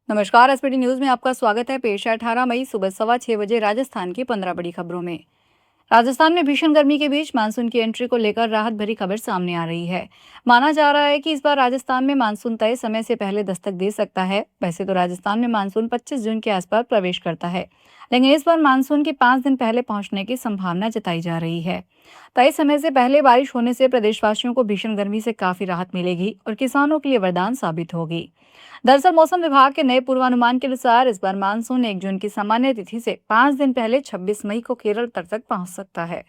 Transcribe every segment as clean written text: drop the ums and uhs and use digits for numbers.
नमस्कार। SPT news में आपका स्वागत है। पेश है 18 मई सुबह 6:15 बजे राजस्थान की 15 बड़ी खबरों में। राजस्थान में भीषण गर्मी के बीच मानसून की एंट्री को लेकर राहत भरी खबर सामने आ रही है। माना जा रहा है कि इस बार राजस्थान में मानसून तय समय से पहले दस्तक दे सकता है। वैसे तो राजस्थान में मानसून 25 जून के आसपास प्रवेश करता है, लेकिन इस बार मानसून के 5 दिन पहले पहुंचने की संभावना जताई जा रही है। तय समय से पहले बारिश होने से प्रदेशवासियों को भीषण गर्मी से काफी राहत मिलेगी और किसानों के लिए वरदान साबित होगी। दरअसल मौसम विभाग के नए पूर्वानुमान के अनुसार इस बार मानसून 1 जून की सामान्य तिथि से 5 दिन पहले 26 मई को केरल तट तक पहुंच सकता है।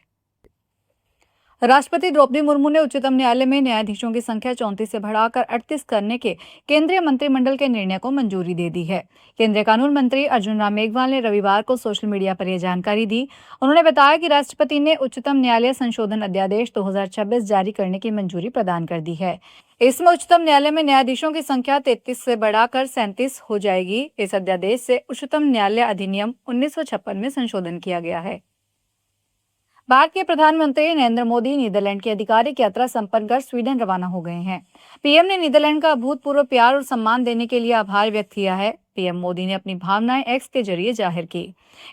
राष्ट्रपति द्रौपदी मुर्मू ने उच्चतम न्यायालय में न्यायाधीशों की संख्या 34 से बढ़ाकर 38 करने के केंद्रीय मंत्रिमंडल के निर्णय को मंजूरी दे दी है। केंद्रीय कानून मंत्री अर्जुन राम मेघवाल ने रविवार को सोशल मीडिया पर यह जानकारी दी। उन्होंने बताया कि राष्ट्रपति ने उच्चतम न्यायालय संशोधन अध्यादेश 2026 जारी करने की मंजूरी प्रदान कर दी है। इसमें उच्चतम न्यायालय में न्यायाधीशों की संख्या 33 से बढ़ाकर 37 हो जाएगी। इस अध्यादेश से उच्चतम न्यायालय अधिनियम 1956 में संशोधन किया गया है। भारत के प्रधानमंत्री नरेंद्र मोदी नीदरलैंड की आधिकारिक यात्रा संपन्न कर स्वीडन रवाना हो गए हैं। पीएम ने नीदरलैंड का अभूतपूर्व प्यार और सम्मान देने के लिए आभार व्यक्त किया है। पीएम मोदी ने अपनी भावनाएं एक्स के जरिए जाहिर की।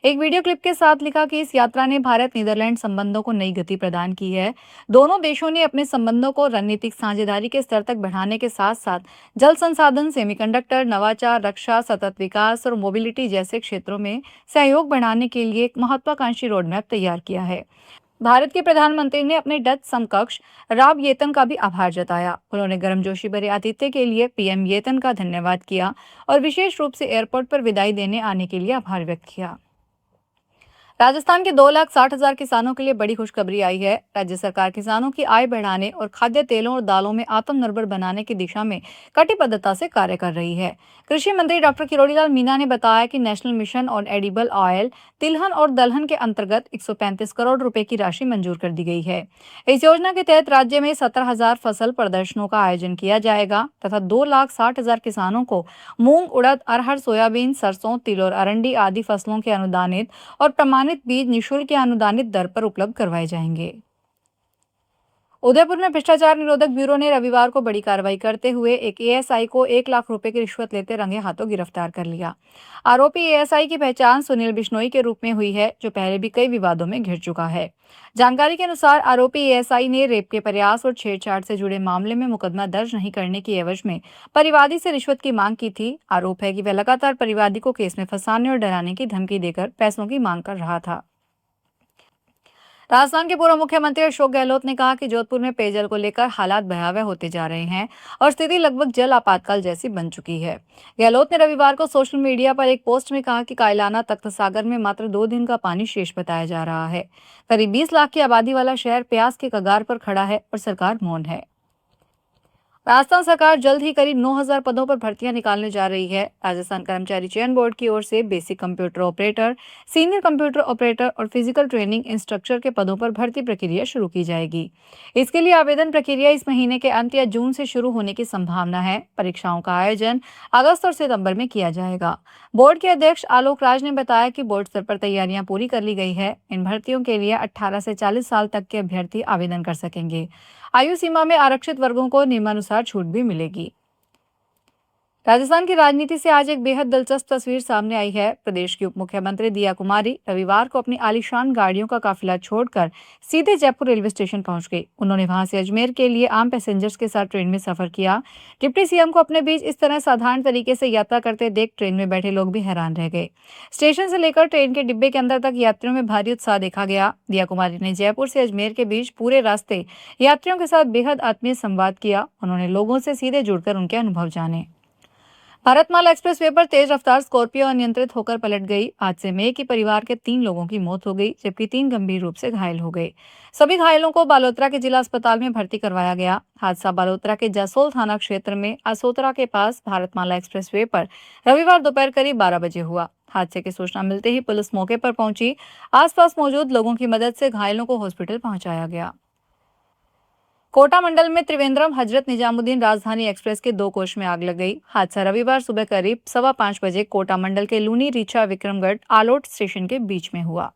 एक वीडियो क्लिप के साथ लिखा कि इस यात्रा ने भारत नीदरलैंड संबंधों को नई गति प्रदान की है। दोनों देशों ने अपने संबंधों को रणनीतिक साझेदारी के स्तर तक बढ़ाने के साथ साथ जल संसाधन, सेमीकंडक्टर, नवाचार, रक्षा, सतत विकास और मोबिलिटी जैसे क्षेत्रों में सहयोग बढ़ाने के लिए एक महत्वाकांक्षी रोडमैप तैयार किया है। भारत के प्रधानमंत्री ने अपने डच समकक्ष राब येतन का भी आभार जताया। उन्होंने गर्मजोशी भरे आतिथ्य के लिए पीएम येतन का धन्यवाद किया और विशेष रूप से एयरपोर्ट पर विदाई देने आने के लिए आभार व्यक्त किया। राजस्थान के 2,60,000 किसानों के लिए बड़ी खुशखबरी आई है। राज्य सरकार किसानों की आय बढ़ाने और खाद्य तेलों और दालों में आत्मनिर्भर बनाने की दिशा में कटिबद्धता से कार्य कर रही है। कृषि मंत्री डॉक्टर किरोड़ीलाल मीणा ने बताया कि national mission on edible oil, तिलहन और दलहन के अंतर्गत 135 करोड़ रुपए की राशि मंजूर कर दी गई है। इस योजना के तहत राज्य में 17,000 फसल प्रदर्शनों का आयोजन किया जाएगा तथा 2,60,000 किसानों को मूंग, उड़द, अरहर, सोयाबीन, सरसों, तिल और अरंडी आदि फसलों के अनुदानित और प्रमाणित बीज निःशुल्क या अनुदानित दर पर उपलब्ध करवाए जाएंगे। उदयपुर में भ्रष्टाचार निरोधक ब्यूरो ने रविवार को बड़ी कार्रवाई करते हुए एक एएसआई को 1 लाख रुपए की रिश्वत लेते रंगे हाथों गिरफ्तार कर लिया। आरोपी एएसआई की पहचान सुनील बिश्नोई के रूप में हुई है, जो पहले भी कई विवादों में घिर चुका है। जानकारी के अनुसार आरोपी एएसआई ने रेप के प्रयास और छेड़छाड़ से जुड़े मामले में मुकदमा दर्ज नहीं करने की एवज में परिवादी से रिश्वत की मांग की थी। आरोप है कि वह लगातार परिवादी को केस में फंसाने और डराने की धमकी देकर पैसों की मांग कर रहा था। राजस्थान के पूर्व मुख्यमंत्री अशोक गहलोत ने कहा कि जोधपुर में पेयजल को लेकर हालात भयावह होते जा रहे हैं और स्थिति लगभग जल आपातकाल जैसी बन चुकी है। गहलोत ने रविवार को सोशल मीडिया पर एक पोस्ट में कहा कि कायलाना तख्त सागर में मात्र 2 दिन का पानी शेष बताया जा रहा है। करीब 20 लाख की आबादी वाला शहर प्यास के कगार पर खड़ा है और सरकार मौन है। राजस्थान सरकार जल्द ही करीब 9,000 पदों पर भर्तियां निकालने जा रही है। राजस्थान कर्मचारी चयन बोर्ड की ओर से basic computer operator, senior computer operator और फिजिकल ट्रेनिंग इंस्ट्रक्टर के पदों पर भर्ती प्रक्रिया शुरू की जाएगी। इसके लिए आवेदन प्रक्रिया इस महीने के अंत या जून से शुरू होने की संभावना है। परीक्षाओं का आयोजन अगस्त और सितंबर में किया जाएगा। बोर्ड के अध्यक्ष आलोक राज ने बताया कि बोर्ड स्तर पर तैयारियां पूरी कर ली गई है। इन भर्तियों के लिए 18 से 40 साल तक के अभ्यर्थी आवेदन कर सकेंगे। आयु सीमा में आरक्षित वर्गों को नियमानुसार छूट भी मिलेगी। राजस्थान की राजनीति से आज एक बेहद दिलचस्प तस्वीर सामने आई है। प्रदेश की उप मुख्यमंत्री दिया कुमारी रविवार को अपनी आलीशान गाड़ियों का काफिला छोड़कर सीधे जयपुर रेलवे स्टेशन पहुंच गई। उन्होंने वहां से अजमेर के लिए आम पैसेंजर्स के साथ ट्रेन में सफर किया। डिप्टी सीएम को अपने बीच इस तरह साधारण तरीके से यात्रा करते देख ट्रेन में बैठे लोग भी हैरान रह गए। स्टेशन से लेकर ट्रेन के डिब्बे के अंदर तक यात्रियों में भारी उत्साह देखा गया। दिया कुमारी ने जयपुर से अजमेर के बीच पूरे रास्ते यात्रियों के साथ बेहद आत्मीय संवाद किया। उन्होंने लोगों से सीधे जुड़कर उनके अनुभव जाने। भारतमाला एक्सप्रेसवे पर तेज रफ्तार स्कॉर्पियो अनियंत्रित होकर पलट गई। हादसे में एक ही परिवार के 3 लोगों की मौत हो गई, जबकि 3 गंभीर रूप से घायल हो गए। सभी घायलों को बालोतरा के जिला अस्पताल में भर्ती करवाया गया। हादसा बालोतरा के जसोल थाना क्षेत्र में असोतरा के पास भारतमाला एक्सप्रेसवे पर रविवार दोपहर करीब 12 बजे हुआ। हादसे की सूचना मिलते ही पुलिस मौके पर पहुंची। आसपास मौजूद लोगों की मदद से घायलों को हॉस्पिटल पहुंचाया गया। कोटा मंडल में त्रिवेंद्रम हजरत निजामुद्दीन राजधानी एक्सप्रेस के 2 कोच में आग लग गई। हादसा रविवार सुबह करीब 5:15 बजे कोटा मंडल के लूनी रीचा विक्रमगढ़ आलोट स्टेशन के बीच में हुआ।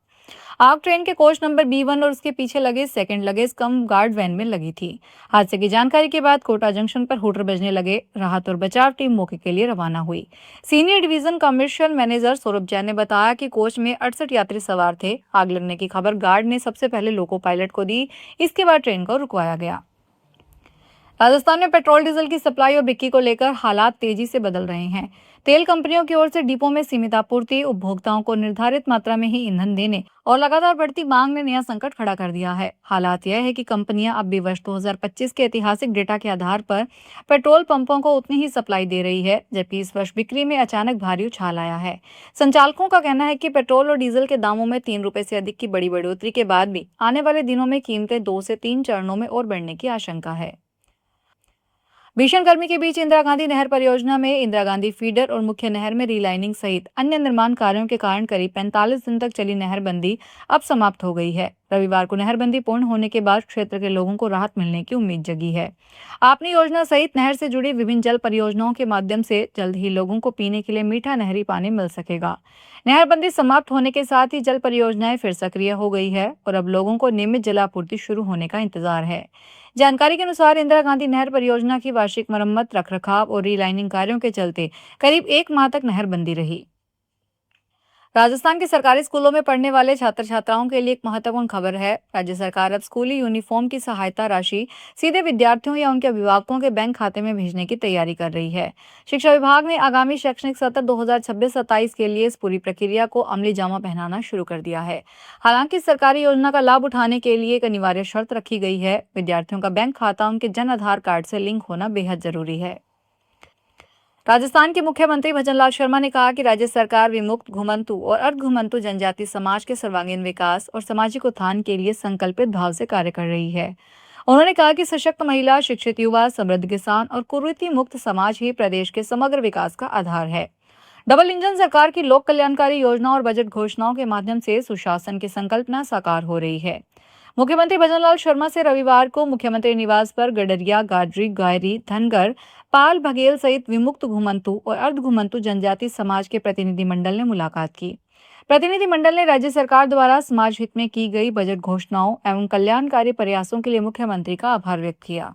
आग ट्रेन के कोच नंबर B1 और उसके पीछे लगे सेकंड लगेज कम गार्ड वैन में लगी थी। हादसे की जानकारी के बाद कोटा जंक्शन पर हूटर बजने लगे। राहत और बचाव टीम मौके के लिए रवाना हुई। Senior division commercial manager Saurabh Jain ने बताया कि कोच में 68 यात्री सवार थे। आग लगने की खबर गार्ड ने सबसे पहले लोको पायलट को दी। इसके बाद ट्रेन को रुकवाया गया। राजस्थान में पेट्रोल डीजल की सप्लाई और बिक्री को लेकर हालात तेजी से बदल रहे हैं। तेल कंपनियों की ओर से डिपो में सीमित आपूर्ति, उपभोक्ताओं को निर्धारित मात्रा में ही ईंधन देने और लगातार बढ़ती मांग ने नया संकट खड़ा कर दिया है। हालात यह है कि कंपनियां अब भी वर्ष 2025 के ऐतिहासिक डेटा के आधार पर पेट्रोल पंपों को उतनी ही सप्लाई दे रही है, जबकि इस वर्ष बिक्री में अचानक भारी उछाल आया है। संचालकों का कहना है कि पेट्रोल और डीजल के दामों में 3 रुपए से अधिक की बड़ी बढ़ोतरी के बाद भी आने वाले दिनों में कीमतें 2 से 3 चरणों में और बढ़ने की आशंका है। भीषण गर्मी के बीच इंदिरा गांधी नहर परियोजना में इंदिरा गांधी फीडर और मुख्य नहर में रीलाइनिंग सहित अन्य निर्माण कार्यों के कारण करीब 45 दिन तक चली नहरबंदी अब समाप्त हो गई है। रविवार को नहरबंदी पूर्ण होने के बाद क्षेत्र के लोगों को राहत मिलने की उम्मीद जगी है। आपनी योजना सहित नहर से जुड़ी विभिन्न जल परियोजनाओं के माध्यम से जल्द ही लोगों को पीने के लिए मीठा नहरी पानी मिल सकेगा। नहरबंदी समाप्त होने के साथ ही जल परियोजनाएं फिर सक्रिय हो गई है और अब लोगों को नियमित जलापूर्ति शुरू होने का इंतजार है। जानकारी के अनुसार इंदिरा गांधी नहर परियोजना की वार्षिक मरम्मत, रखरखाव और रीलाइनिंग कार्यों के चलते करीब 1 माह तक नहर बंदी रही। राजस्थान के सरकारी स्कूलों में पढ़ने वाले छात्र छात्राओं के लिए एक महत्वपूर्ण खबर है। राज्य सरकार अब स्कूली यूनिफॉर्म की सहायता राशि सीधे विद्यार्थियों या उनके अभिभावकों के बैंक खाते में भेजने की तैयारी कर रही है। शिक्षा विभाग ने आगामी शैक्षणिक सत्र 2026-27 के लिए इस पूरी प्रक्रिया को अमली जामा पहनाना शुरू कर दिया है। हालांकि सरकारी योजना का लाभ उठाने के लिए एक अनिवार्य शर्त रखी गई है। विद्यार्थियों का बैंक खाता उनके जन आधार कार्ड से लिंक होना बेहद जरूरी है। राजस्थान के मुख्यमंत्री भजनलाल शर्मा ने कहा कि राज्य सरकार विमुक्त, घुमंतु और अर्धघुमंतु जनजाति समाज के सर्वांगीण विकास और सामाजिक उत्थान के लिए संकल्पित भाव से कार्य कर रही है। उन्होंने कहा कि सशक्त महिला, शिक्षित युवा, समृद्ध किसान और कुरीति मुक्त समाज ही प्रदेश के समग्र विकास का आधार है। डबल इंजन सरकार की लोक कल्याणकारी योजना और बजट घोषणाओं के माध्यम से सुशासन की संकल्पना साकार हो रही है। मुख्यमंत्री भजनलाल शर्मा से रविवार को मुख्यमंत्री निवास पर गडरिया, गाडरी, गायरी, धनगर, पाल, बघेल सहित विमुक्त, घुमंतु और अर्धघुमंतु जनजाति समाज के प्रतिनिधिमंडल ने मुलाकात की। प्रतिनिधिमंडल ने राज्य सरकार द्वारा समाज हित में की गई बजट घोषणाओं एवं कल्याणकारी प्रयासों के लिए मुख्यमंत्री का आभार व्यक्त किया।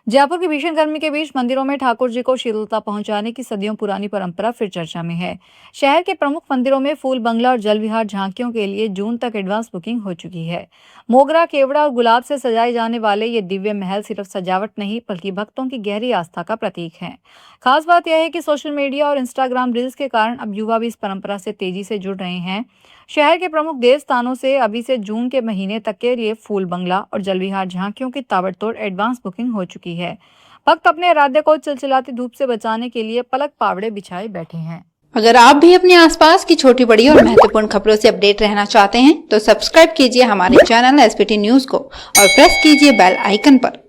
जयपुर की भीषण गर्मी के बीच मंदिरों में ठाकुर जी को शीतलता पहुंचाने की सदियों पुरानी परंपरा फिर चर्चा में है। शहर के प्रमुख मंदिरों में फूल बंगला और जल विहार झांकियों के लिए जून तक एडवांस बुकिंग हो चुकी है। मोगरा, केवड़ा और गुलाब से सजाए जाने वाले ये दिव्य महल सिर्फ सजावट नहीं बल्कि भक्तों की गहरी आस्था का प्रतीक है। खास बात यह है कि सोशल मीडिया और इंस्टाग्राम रील्स के कारण अब युवा भी इस परंपरा से तेजी से जुड़ रहे हैं। शहर के प्रमुख देव स्थानों से अभी से जून के महीने तक के लिए फूल बंगला और जलविहार झांकियों की ताबड़तोड़ एडवांस बुकिंग हो चुकी है। भक्त अपने आराध्य को चिलचिलाती धूप से बचाने के लिए पलक पावड़े बिछाए बैठे हैं। अगर आप भी अपने आसपास की छोटी बड़ी और महत्वपूर्ण खबरों से अपडेट रहना चाहते हैं तो सब्सक्राइब कीजिए हमारे चैनल SBT न्यूज को और प्रेस कीजिए बेल आइकन पर।